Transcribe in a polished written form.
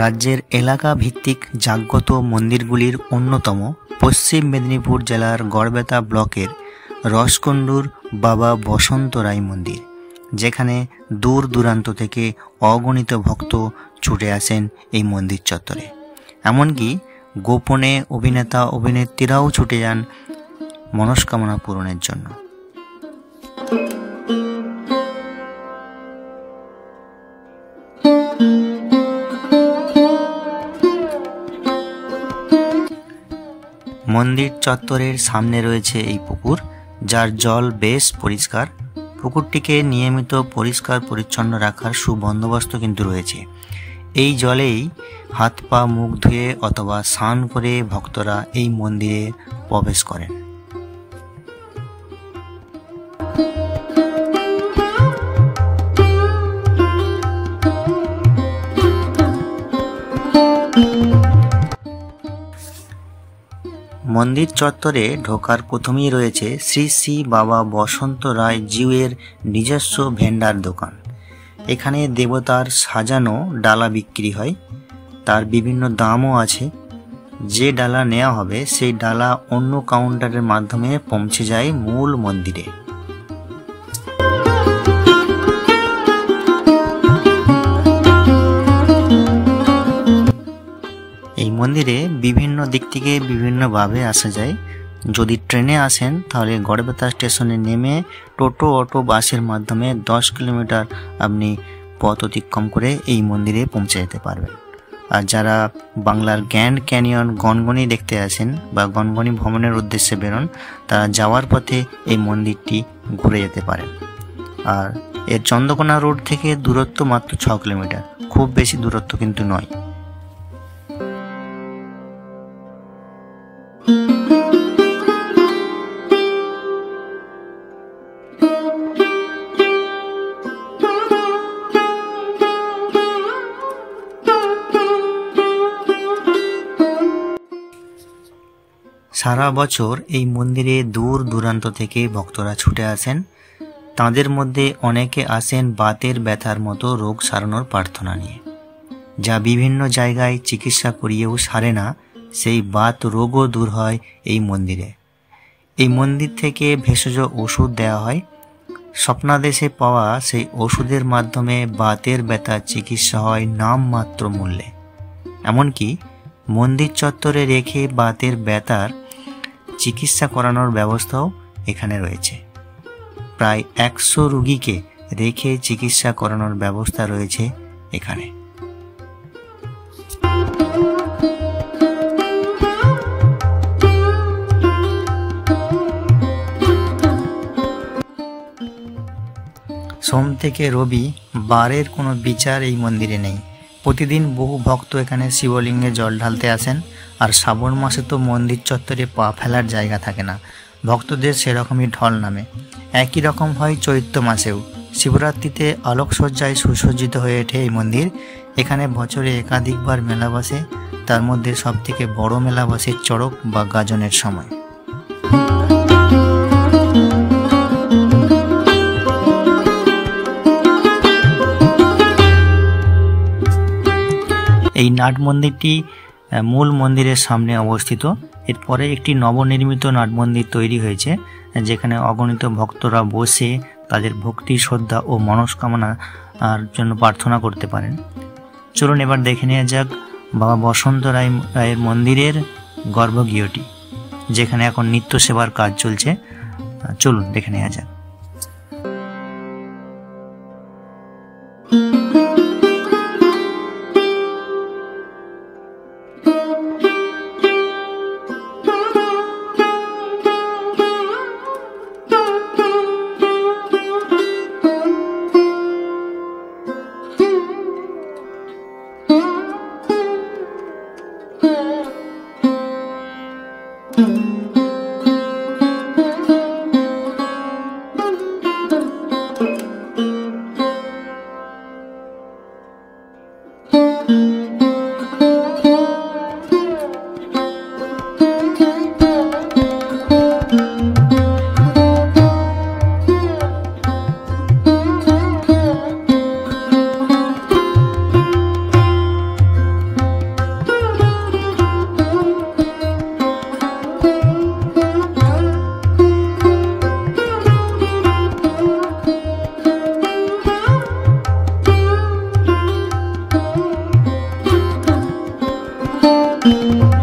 রাজ্যের এলাকা ভিত্তিক জাগ্রত মন্দিরগুলির অন্যতম পশ্চিম মেদিনীপুর জেলার গড়বেতা ব্লকের রসকুণ্ডুর বাবা বসন্ত রায় মন্দির, যেখানে দূর দূরান্ত থেকে অগণিত ভক্ত ছুটে আসেন এই মন্দির চত্বরে। এমনকি গোপনে অভিনেতা অভিনেত্রীরাও ছুটে যান মনস্কামনা পূরণের জন্য। মন্দির চত্বরের সামনে রয়েছে এই পুকুর, যার জল বেশ পরিষ্কার। পুকুরটিকে নিয়মিত পরিষ্কার পরিচ্ছন্ন রাখার সুবন্দোবস্ত কিন্তু রয়েছে। এই জলেই হাত পা মুখ ধুয়ে অথবা স্নান করে ভক্তরা এই মন্দিরে প্রবেশ করেন। মন্দির চত্বরে ঢোকার প্রথমেই রয়েছে শ্রী শ্রী বাবা বসন্ত রায় জিউয়ের নিজস্ব ভেন্ডার দোকান। এখানে দেবতার সাজানো ডালা বিক্রি হয়, তার বিভিন্ন দামও আছে। যে ডালা নেওয়া হবে সেই ডালা অন্য কাউন্টারের মাধ্যমে পৌঁছে যায় মূল মন্দিরে। এই মন্দিরে বিভিন্ন দিক থেকে বিভিন্নভাবে আসা যায়। যদি ট্রেনে আসেন তাহলে গড়বেতা স্টেশনে নেমে টোটো, অটো, বাসের মাধ্যমে 10 কিলোমিটার আপনি পথ অতিক্রম করে এই মন্দিরে পৌঁছে যেতে পারবেন। আর যারা বাংলার গ্র্যান্ড ক্যানিয়ন গনগনি দেখতে আসেন বা গনগনি ভ্রমণের উদ্দেশ্যে বেরোন, তারা যাওয়ার পথে এই মন্দিরটি ঘুরে যেতে পারেন। আর এর চন্দ্রকোনা রোড থেকে দূরত্ব মাত্র 6 কিলোমিটার, খুব বেশি দূরত্ব কিন্তু নয়। সারা বছর এই মন্দিরে দূর দূরান্ত থেকে ভক্তরা ছুটে আসেন। তাদের মধ্যে অনেকে আসেন বাতের ব্যথার মতো রোগ সারানোর প্রার্থনা নিয়ে, যা বিভিন্ন জায়গায় চিকিৎসা করিয়েও সারে না। সেই বাত রোগও দূর হয় এই মন্দিরে। এই মন্দির থেকে ভেষজ ওষুধ দেওয়া হয়। স্বপ্নাদেশে পাওয়া সেই ওষুধের মাধ্যমে বাতের ব্যথার চিকিৎসা হয় নামমাত্র মূল্যে। এমনকি মন্দির চত্বরে রেখে বাতের ব্যথার চিকিৎসা করানোর ব্যবস্থাও এখানে রয়েছে। প্রায় 100 রোগীকে রেখে চিকিৎসা করানোর ব্যবস্থা রয়েছে এখানে। সোম থেকে রবি বারের কোনো বিচার এই মন্দিরে নেই। প্রতিদিন বহু ভক্ত এখানে শিবলিঙ্গে জল ঢালতে আসেন। আর শ্রাবণ মাসে তো মন্দির চত্বরে পা ফেলার জায়গা থাকে না, ভক্তদের সেরকমই ঢল নামে। একই রকম হয় চৈত্র মাসেও। শিবরাত্রিতে আলোকসজ্জায় সুসজ্জিত হয়ে ওঠে এই মন্দির। এখানে বছরে একাধিকবার মেলা বসে, তার মধ্যে সবথেকে বড় মেলা বসে চড়ক বা গাজনের সময়। এই নাট মন্দিরটি মূল মন্দিরের সামনে অবস্থিত। এরপরে একটি নবনির্মিত নাট মন্দির তৈরি হয়েছে, যেখানে অগণিত ভক্তরা বসে তাদের ভক্তি, শ্রদ্ধা ও মনস্কামনার জন্য প্রার্থনা করতে পারেন। চলুন এবার দেখে নেওয়া যাক বাবা বসন্ত রায়ের মন্দিরের গর্ভগৃহটি, যেখানে এখন নিত্য সেবার কাজ চলছে। চলুন দেখে নেওয়া যাক। है।